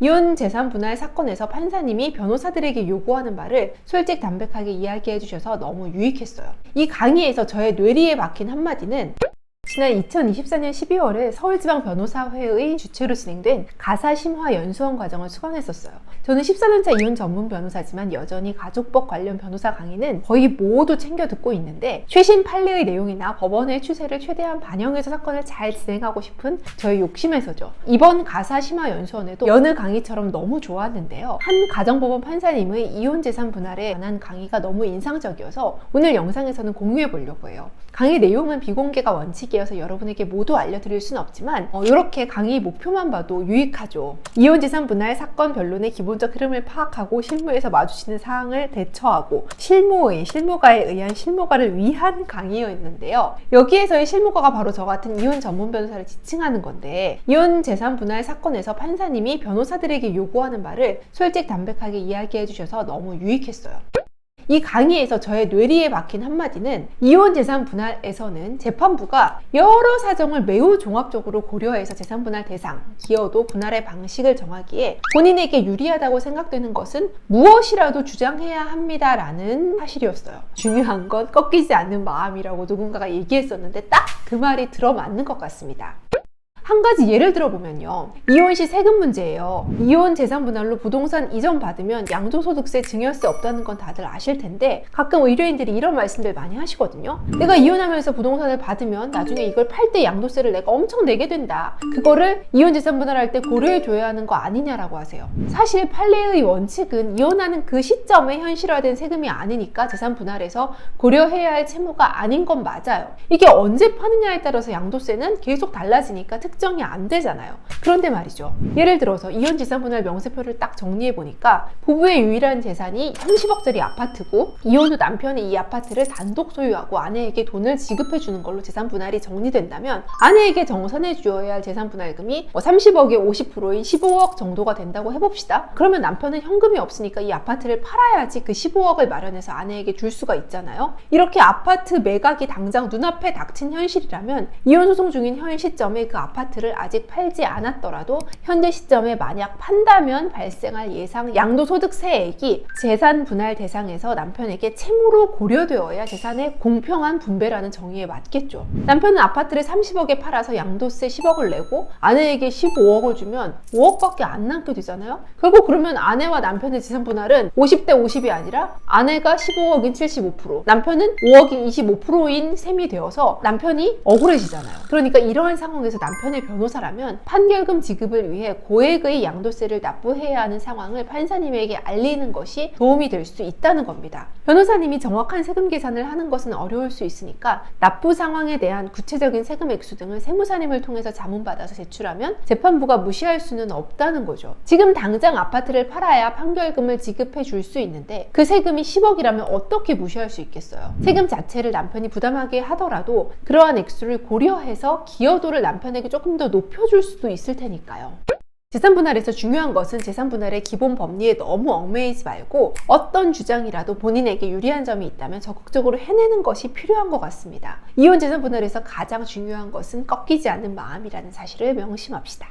이혼 재산 분할 사건에서 판사님이 변호사들에게 요구하는 바를 솔직담백하게 이야기해 주셔서 너무 유익했어요. 이 강의에서 저의 뇌리에 박힌 한마디는 지난 2024년 12월에 서울지방변호사회의 주최로 진행된 가사심화연수원 과정을 수강했었어요. 저는 14년차 이혼 전문 변호사지만 여전히 가족법 관련 변호사 강의는 거의 모두 챙겨 듣고 있는데 최신 판례의 내용이나 법원의 추세를 최대한 반영해서 사건을 잘 진행하고 싶은 저의 욕심에서죠. 이번 가사심화연수원에도 여느 강의처럼 너무 좋았는데요. 한 가정법원 판사님의 이혼 재산 분할에 관한 강의가 너무 인상적이어서 오늘 영상에서는 공유해 보려고 해요. 강의 내용은 비공개가 원칙이어서 여러분에게 모두 알려드릴 수는 없지만 이렇게 강의 목표만 봐도 유익하죠. 이혼 재산 분할 사건 변론의 기본적 흐름을 파악하고 실무에서 마주치는 사항을 대처하고 실무가에 의한 실무가를 위한 강의였는데요. 여기에서의 실무가가 바로 저 같은 이혼 전문 변호사를 지칭하는 건데, 이혼 재산 분할 사건에서 판사님이 변호사들에게 요구하는 바를 솔직담백하게 이야기해 주셔서 너무 유익했어요. 이 강의에서 저의 뇌리에 박힌 한마디는 이혼 재산 분할에서는 재판부가 여러 사정을 매우 종합적으로 고려해서 재산 분할 대상, 기여도, 분할의 방식을 정하기에 본인에게 유리하다고 생각되는 것은 무엇이라도 주장해야 합니다라는 사실이었어요. 중요한 건 꺾이지 않는 마음이라고 누군가가 얘기했었는데 딱 그 말이 들어맞는 것 같습니다. 한 가지 예를 들어보면요. 이혼 시 세금 문제예요. 이혼 재산 분할로 부동산 이전 받으면 양도소득세, 증여세 없다는 건 다들 아실 텐데 가끔 의뢰인들이 이런 말씀들 많이 하시거든요. 내가 이혼하면서 부동산을 받으면 나중에 이걸 팔 때 양도세를 내가 엄청 내게 된다. 그거를 이혼 재산 분할할 때 고려해 줘야 하는 거 아니냐라고 하세요. 사실 판례의 원칙은 이혼하는 그 시점에 현실화된 세금이 아니니까 재산 분할에서 고려해야 할 채무가 아닌 건 맞아요. 이게 언제 파느냐에 따라서 양도세는 계속 달라지니까 특정이 안 되잖아요. 그런데 말이죠. 예를 들어서 이혼 재산 분할 명세표를 딱 정리해 보니까 부부의 유일한 재산이 30억짜리 아파트고 이혼 후 남편이 이 아파트를 단독 소유하고 아내에게 돈을 지급해 주는 걸로 재산 분할이 정리된다면 아내에게 정산해 주어야 할 재산 분할금이 30억의 50%인 15억 정도가 된다고 해봅시다. 그러면 남편은 현금이 없으니까 이 아파트를 팔아야지 그 15억을 마련해서 아내에게 줄 수가 있잖아요. 이렇게 아파트 매각이 당장 눈앞에 닥친 현실이라면 이혼 소송 중인 현 시점에 그 아파트를 아직 팔지 않았더라도 현재 시점에 만약 판다면 발생할 예상 양도소득세액이 재산 분할 대상에서 남편에게 채무로 고려되어야 재산의 공평한 분배라는 정의에 맞겠죠. 남편은 아파트를 30억에 팔아서 양도세 10억을 내고 아내에게 15억을 주면 5억밖에 안 남게 되잖아요. 결국 그러면 아내와 남편의 재산 분할은 50대 50이 아니라 아내가 15억인 75%, 남편은 5억인 25%인 셈이 되어서 남편이 억울해지잖아요. 그러니까 이러한 상황에서 남편의 변호사라면 판결금 지급을 위해 고액의 양도세를 납부해야 하는 상황을 판사님에게 알리는 것이 도움이 될 수 있다는 겁니다. 변호사님이 정확한 세금 계산을 하는 것은 어려울 수 있으니까 납부 상황에 대한 구체적인 세금 액수 등을 세무사님을 통해서 자문받아서 제출하면 재판부가 무시할 수는 없다는 거죠. 지금 당장 아파트를 팔아야 판결금을 지급해 줄 수 있는데 그 세금이 10억이라면 어떻게 무시할 수 있겠어요. 세금 자체를 남편이 부담하게 하더라도 그러한 액수를 고려해서 기여도를 남편에게 조금 더 높여줄 수도 있을 테니까요. 재산 분할에서 중요한 것은 재산 분할의 기본 법리에 너무 얽매이지 말고 어떤 주장이라도 본인에게 유리한 점이 있다면 적극적으로 해내는 것이 필요한 것 같습니다. 이혼 재산 분할에서 가장 중요한 것은 꺾이지 않는 마음이라는 사실을 명심합시다.